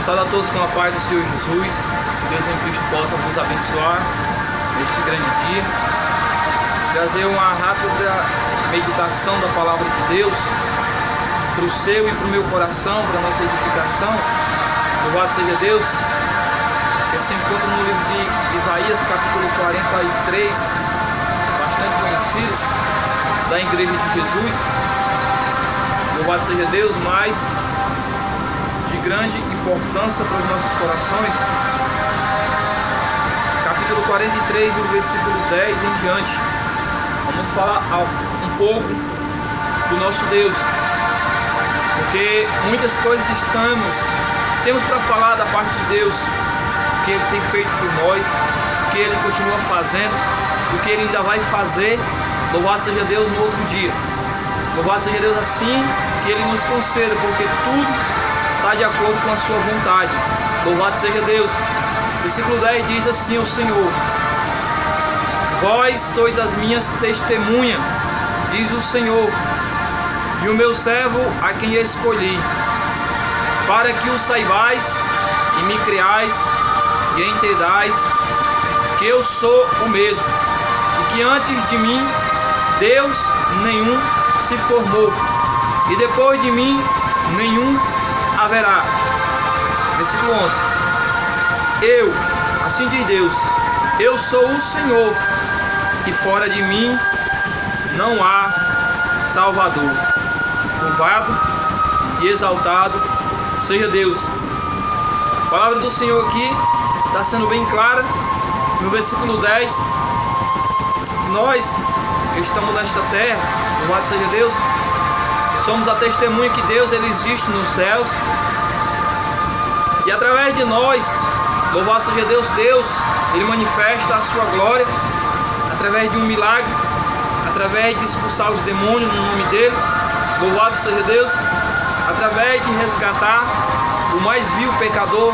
Saúde a todos com a paz do Senhor Jesus. Que Deus em Cristo possa nos abençoar neste grande dia. Trazer uma rápida meditação da palavra de Deus para o seu e para o meu coração, para a nossa edificação. Louvado seja Deus. Que se encontra no livro de Isaías, capítulo 43, bastante conhecido, da Igreja de Jesus. Louvado seja Deus, mas de grande importância para os nossos corações. Capítulo 43, o versículo 10 em diante. Vamos falar um pouco do nosso Deus, porque muitas coisas temos para falar da parte de Deus, o que Ele tem feito por nós, o que Ele continua fazendo, o que Ele ainda vai fazer. Louvado seja Deus no outro dia. Louvado seja Deus assim que Ele nos conceda, porque tudo está de acordo com a sua vontade. Louvado seja Deus. Versículo 10 diz assim: o Senhor: vós sois as minhas testemunhas, diz o Senhor, e o meu servo a quem escolhi, para que o saibais e me creais e entendais que eu sou o mesmo, e que antes de mim Deus nenhum se formou, e depois de mim nenhum haverá. Versículo 11: eu, assim diz Deus, eu sou o Senhor, e fora de mim não há Salvador. Louvado e exaltado seja Deus. A palavra do Senhor aqui está sendo bem clara no versículo 10. Nós que estamos nesta terra, louvado seja Deus, somos a testemunha que Deus ele existe nos céus, e através de nós, louvado seja Deus, ele manifesta a sua glória através de um milagre, através de expulsar os demônios no nome dele. Louvado seja Deus, através de resgatar o mais vil pecador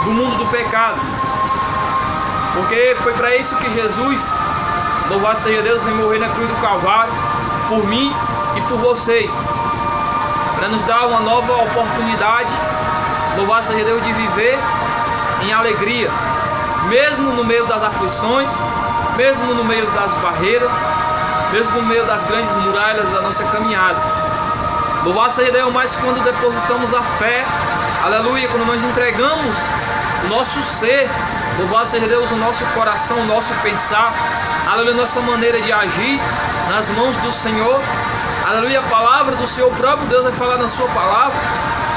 do mundo do pecado, porque foi para isso que Jesus, louvado seja Deus, veio morrer na cruz do Calvário por mim e por vocês, para nos dar uma nova oportunidade, louvado seja Deus, de viver em alegria, mesmo no meio das aflições, mesmo no meio das barreiras, mesmo no meio das grandes muralhas da nossa caminhada. Louvado seja Deus, mas quando depositamos a fé, aleluia, quando nós entregamos o nosso ser, louvado seja Deus, o nosso coração, o nosso pensar, aleluia, nossa maneira de agir nas mãos do Senhor, aleluia, a palavra do Senhor, o próprio Deus vai falar na sua palavra,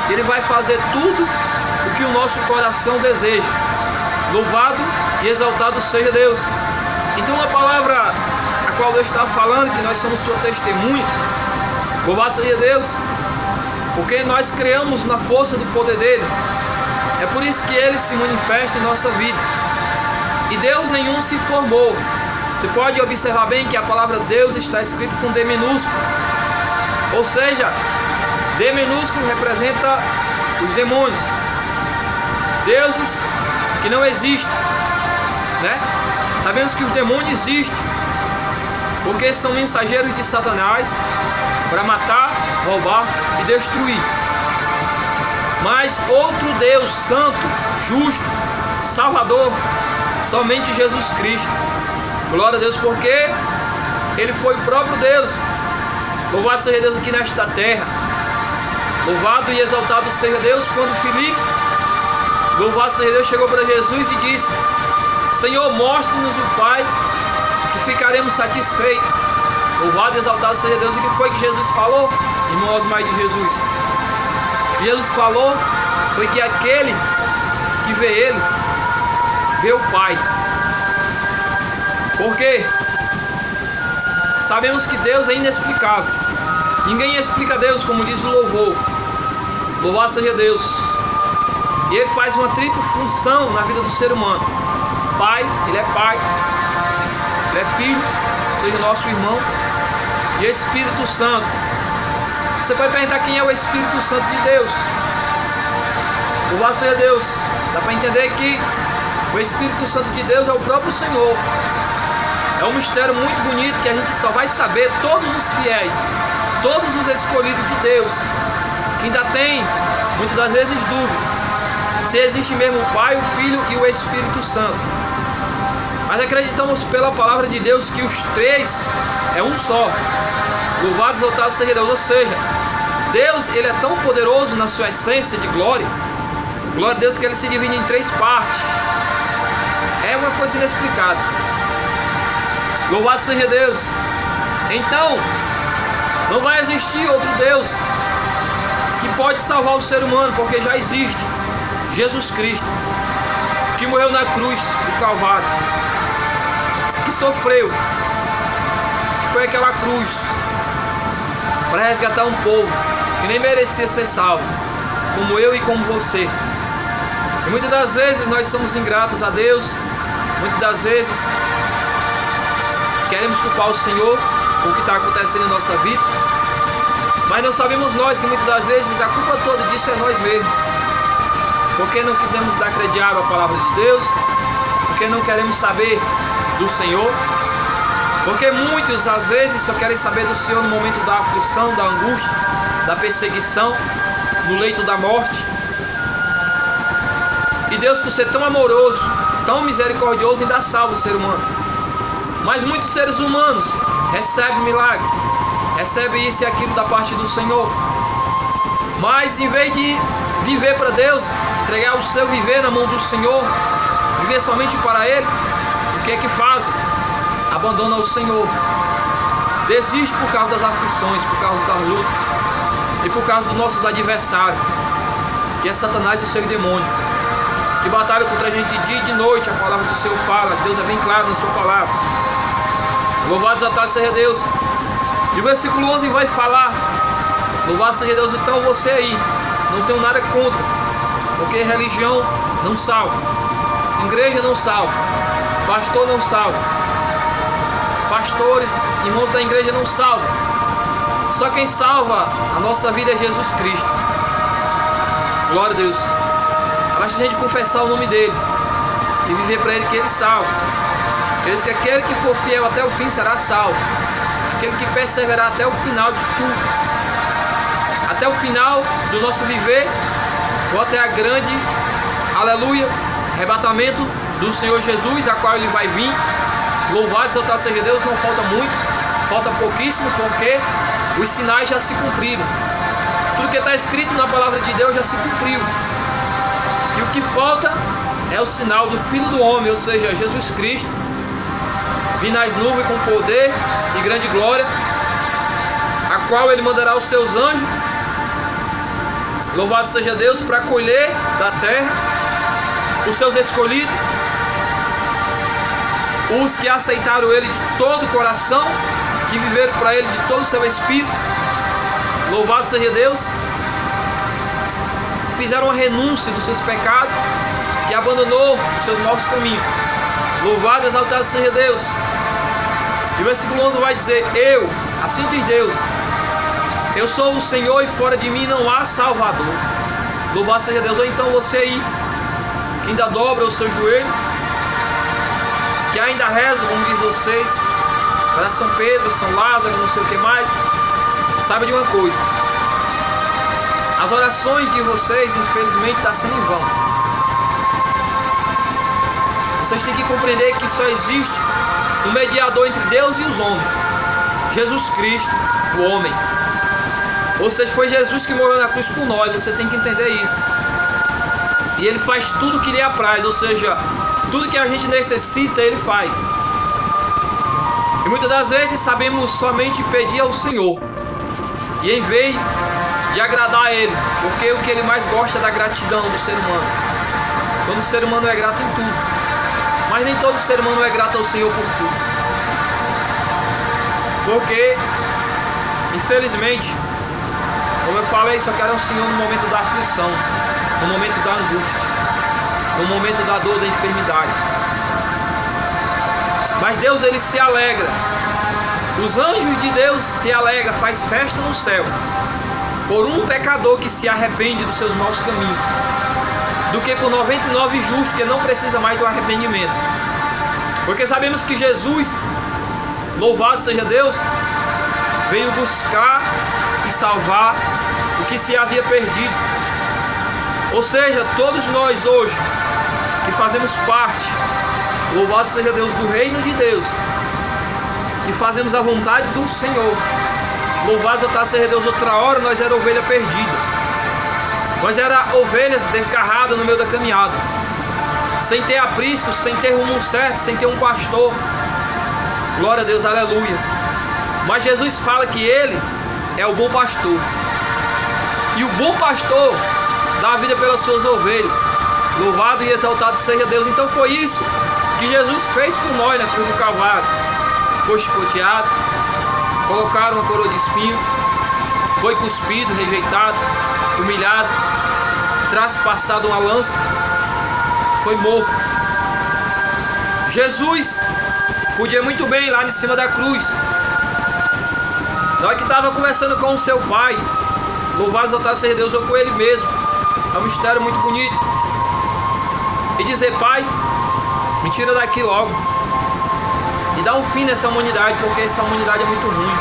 Ele vai fazer tudo o que o nosso coração deseja. Louvado e exaltado seja Deus. Então a palavra a qual Deus está falando, que nós somos sua testemunha, louvado seja Deus, porque nós cremos na força do poder dele. É por isso que ele se manifesta em nossa vida. E Deus nenhum se formou. Você pode observar bem que a palavra Deus está escrito com D minúsculo, ou seja, D minúsculo representa os demônios, deuses que não existem, né? Sabemos que os demônios existem porque são mensageiros de Satanás para matar, roubar e destruir. Mas outro Deus santo, justo, salvador, somente Jesus Cristo. Glória a Deus, porque Ele foi o próprio Deus. Louvado seja Deus aqui nesta terra. Louvado e exaltado seja Deus quando Filipe, louvado seja Deus, chegou para Jesus e disse: Senhor, mostre-nos o Pai, que ficaremos satisfeitos. Louvado e exaltado seja Deus. E o que foi que Jesus falou, irmão Osmar de Jesus? Jesus falou foi que aquele que vê Ele, vê o Pai. Por quê? Sabemos que Deus é inexplicável. Ninguém explica Deus, como diz o louvor. Louvado seja Deus. E Ele faz uma tripla função na vida do ser humano. Pai, Ele é Pai, Ele é Filho, ou seja, nosso irmão, e Espírito Santo. Você pode perguntar quem é o Espírito Santo de Deus. Louvado seja Deus. Dá para entender que o Espírito Santo de Deus é o próprio Senhor. É um mistério muito bonito que a gente só vai saber, todos os fiéis, todos os escolhidos de Deus, que ainda tem muitas das vezes dúvida. se existe mesmo o Pai, o Filho e o Espírito Santo. Mas acreditamos pela palavra de Deus que os três é um só. Louvado e exaltado seja Deus. Ou seja, Deus, ele é tão poderoso na sua essência de glória. Glória a Deus, que ele se divide em três partes. É uma coisa inexplicável. Louvado seja Deus. Então, não vai existir outro Deus que pode salvar o ser humano, porque já existe Jesus Cristo, que morreu na cruz do Calvário, que sofreu, que foi aquela cruz para resgatar um povo que nem merecia ser salvo, como eu e como você. E muitas das vezes nós somos ingratos a Deus, muitas das vezes queremos culpar o Senhor por o que está acontecendo em nossa vida, mas não sabemos nós que muitas das vezes a culpa toda disso é nós mesmos, porque não quisemos dar crediável à palavra de Deus, porque não queremos saber do Senhor, porque muitos às vezes só querem saber do Senhor no momento da aflição, da angústia, da perseguição, no leito da morte. E Deus, por ser tão amoroso, tão misericordioso, ainda salva o ser humano. Mas muitos seres humanos recebem milagre, recebem isso e aquilo da parte do Senhor, mas em vez de viver para Deus, entregar o seu viver na mão do Senhor, viver somente para Ele, o que é que fazem? Abandonam o Senhor, desistem por causa das aflições, por causa da luta e por causa dos nossos adversários, que é Satanás e o seu demônio, que batalham contra a gente de dia e de noite. A palavra do Senhor fala, Deus é bem claro na sua palavra. Louvado seja Deus. E o versículo 11 vai falar: louvado seja Deus. Então você aí, não tenho nada contra, porque religião não salva, igreja não salva, pastor não salva, pastores, irmãos da igreja não salvam. Só quem salva a nossa vida é Jesus Cristo. Glória a Deus. Basta a gente confessar o nome dele e viver para ele, que ele salva. Ele diz que aquele que for fiel até o fim será salvo, aquele que perseverar até o final de tudo, até o final do nosso viver, ou até a grande, aleluia, arrebatamento do Senhor Jesus, a qual ele vai vir. Louvado e exaltado seja Deus. Não falta muito, falta pouquíssimo, porque os sinais já se cumpriram. Tudo que está escrito na palavra de Deus já se cumpriu. E o que falta é o sinal do Filho do Homem, ou seja, Jesus Cristo, vir nas nuvens com poder e grande glória, a qual ele mandará os seus anjos, louvado seja Deus, para colher da terra os seus escolhidos, os que aceitaram ele de todo o coração, que viveram para ele de todo o seu espírito. Louvado seja Deus. Fizeram a renúncia dos seus pecados, que abandonou os seus maus caminhos. Louvado e exaltado seja Deus. E o versículo 11 vai dizer: eu, assim diz Deus, eu sou o Senhor e fora de mim não há Salvador. Louvado seja Deus. Ou então você aí, que ainda dobra o seu joelho, que ainda reza, como diz vocês, para São Pedro, São Lázaro, não sei o que mais, saiba de uma coisa: as orações de vocês, infelizmente, estão sendo em vão. Vocês têm que compreender que só existe um mediador entre Deus e os homens, Jesus Cristo, o homem. Ou seja, foi Jesus que morreu na cruz por nós. Você tem que entender isso. E ele faz tudo que lhe apraz, ou seja, tudo que a gente necessita, ele faz. E muitas das vezes sabemos somente pedir ao Senhor, e em vez de agradar a ele, porque o que ele mais gosta é da gratidão do ser humano. Quando o ser humano é grato em tudo, mas nem todo ser humano é grato ao Senhor por tudo, porque infelizmente, como eu falei, só quero o Senhor no momento da aflição, no momento da angústia, no momento da dor, da enfermidade. Mas Deus, ele se alegra, os anjos de Deus se alegram, faz festa no céu por um pecador que se arrepende dos seus maus caminhos, do que por 99 justos que não precisa mais do arrependimento. Porque sabemos que Jesus, louvado seja Deus, veio buscar e salvar o que se havia perdido. Ou seja, todos nós hoje que fazemos parte, louvado seja Deus, do reino de Deus, que fazemos a vontade do Senhor, louvado seja Deus, outra hora nós era ovelha perdida, nós era ovelhas desgarradas no meio da caminhada, sem ter aprisco, sem ter rumo certo, sem ter um pastor. Glória a Deus, aleluia. Mas Jesus fala que Ele é o bom pastor, e o bom pastor dá a vida pelas suas ovelhas. Louvado e exaltado seja Deus. Então foi isso que Jesus fez por nós na cruz do Calvário. Foi chicoteado, colocaram uma coroa de espinho, foi cuspido, rejeitado, humilhado, traspassado uma lança, foi morto. Jesus podia muito bem ir lá em cima da cruz, na hora que estava conversando com o seu pai, louvado e exaltado seja Deus, ou com ele mesmo, é um mistério muito bonito, e dizer: Pai, me tira daqui logo e dá um fim nessa humanidade, porque essa humanidade é muito ruim.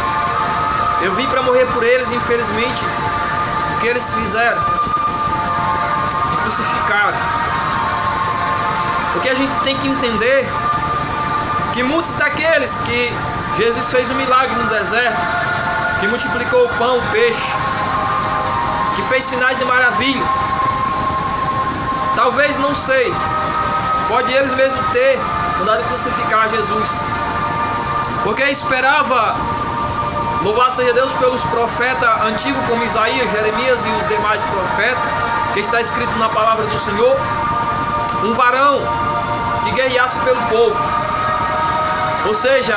Eu vim para morrer por eles, infelizmente o que eles fizeram, me crucificaram. Porque a gente tem que entender que muitos daqueles que Jesus fez um milagre no deserto, que multiplicou o pão, o peixe, que fez sinais e maravilhas, talvez, não sei, pode eles mesmos ter mandado crucificar Jesus, porque esperava, louvado seja Deus, pelos profetas antigos como Isaías, Jeremias e os demais profetas, que está escrito na palavra do Senhor, um varão que guerreasse pelo povo, ou seja,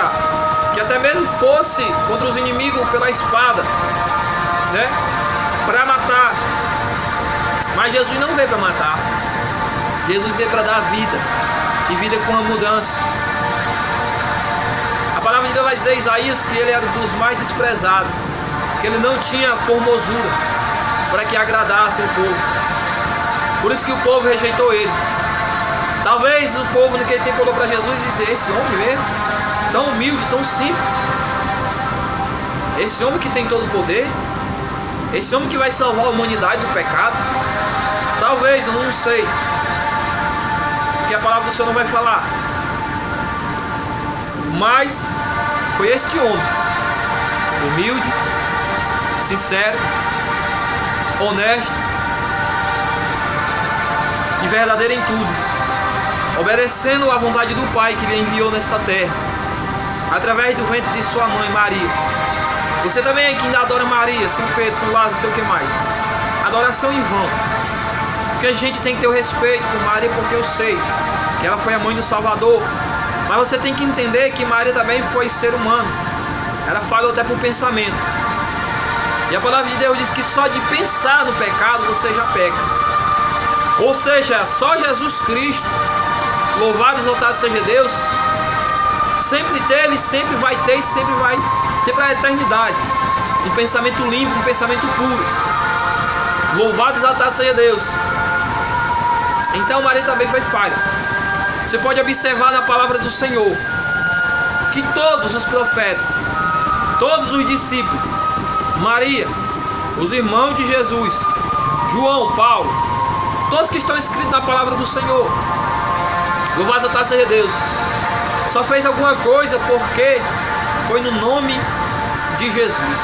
que até mesmo fosse contra os inimigos pela espada, né, para matar. Mas Jesus não veio para matar, Jesus veio para dar vida, e vida com a mudança. A palavra de Deus vai dizer, Isaías, que ele era um dos mais desprezados, que ele não tinha formosura para que agradasse o povo, por isso que o povo rejeitou ele. Talvez o povo naquele tempo olhou para Jesus e disse: esse homem mesmo, tão humilde, tão simples, esse homem que tem todo o poder, esse homem que vai salvar a humanidade do pecado. Talvez, eu não sei, porque a palavra do Senhor não vai falar, mas foi este homem, humilde, sincero, honesto e verdadeiro em tudo, obedecendo à vontade do Pai que lhe enviou nesta terra, através do ventre de sua mãe Maria. Você também é quem adora Maria, São Pedro, São Lázaro, não sei o que mais. Adoração em vão. Porque a gente tem que ter o respeito por Maria, porque eu sei que ela foi a mãe do Salvador. Mas você tem que entender que Maria também foi ser humano. Ela falhou até por pensamento. E a palavra de Deus diz que só de pensar no pecado você já peca. Ou seja, só Jesus Cristo, louvado e exaltado seja Deus, sempre teve, sempre vai ter e sempre vai ter para a eternidade um pensamento limpo, um pensamento puro. Louvado e exaltado seja Deus. Então Maria também foi falha. Você pode observar na palavra do Senhor que todos os profetas, todos os discípulos, Maria, os irmãos de Jesus, João, Paulo, todos que estão escritos na palavra do Senhor, louvado e exaltado seja Deus, só fez alguma coisa porque foi no nome de Jesus,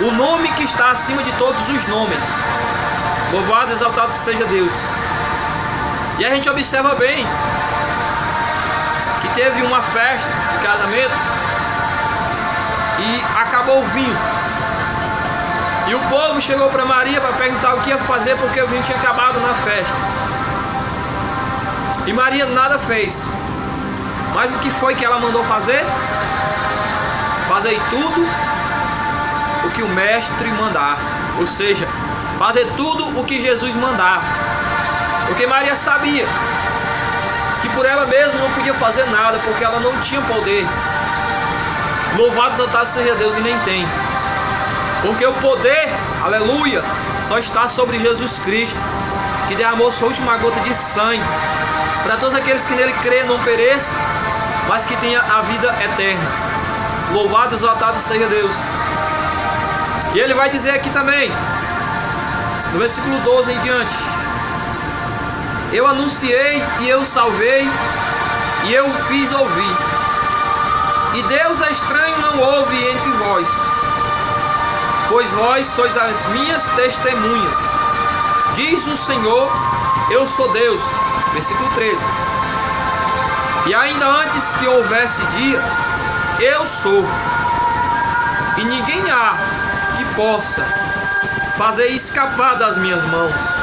o nome que está acima de todos os nomes. Louvado e exaltado seja Deus. E a gente observa bem que teve uma festa de casamento e acabou o vinho, e o povo chegou para Maria para perguntar o que ia fazer, porque o vinho tinha acabado na festa. E Maria nada fez. Mas o que foi que ela mandou fazer? Fazer tudo o que o mestre mandar. Ou seja, fazer tudo o que Jesus mandar. Porque Maria sabia que por ela mesma não podia fazer nada, porque ela não tinha poder. Louvado e exaltado seja Deus, e nem tem. Porque o poder, aleluia, só está sobre Jesus Cristo, que derramou sua última gota de sangue, para todos aqueles que nele crêem não pereçam, mas que tenha a vida eterna. Louvado e exaltado seja Deus. E ele vai dizer aqui também, no versículo 12 em diante: Eu anunciei e eu salvei e eu fiz ouvir. E Deus é estranho não ouve entre vós, pois vós sois as minhas testemunhas. Diz o Senhor, eu sou Deus. Versículo 13. E ainda antes que houvesse dia, eu sou. E ninguém há que possa fazer escapar das minhas mãos.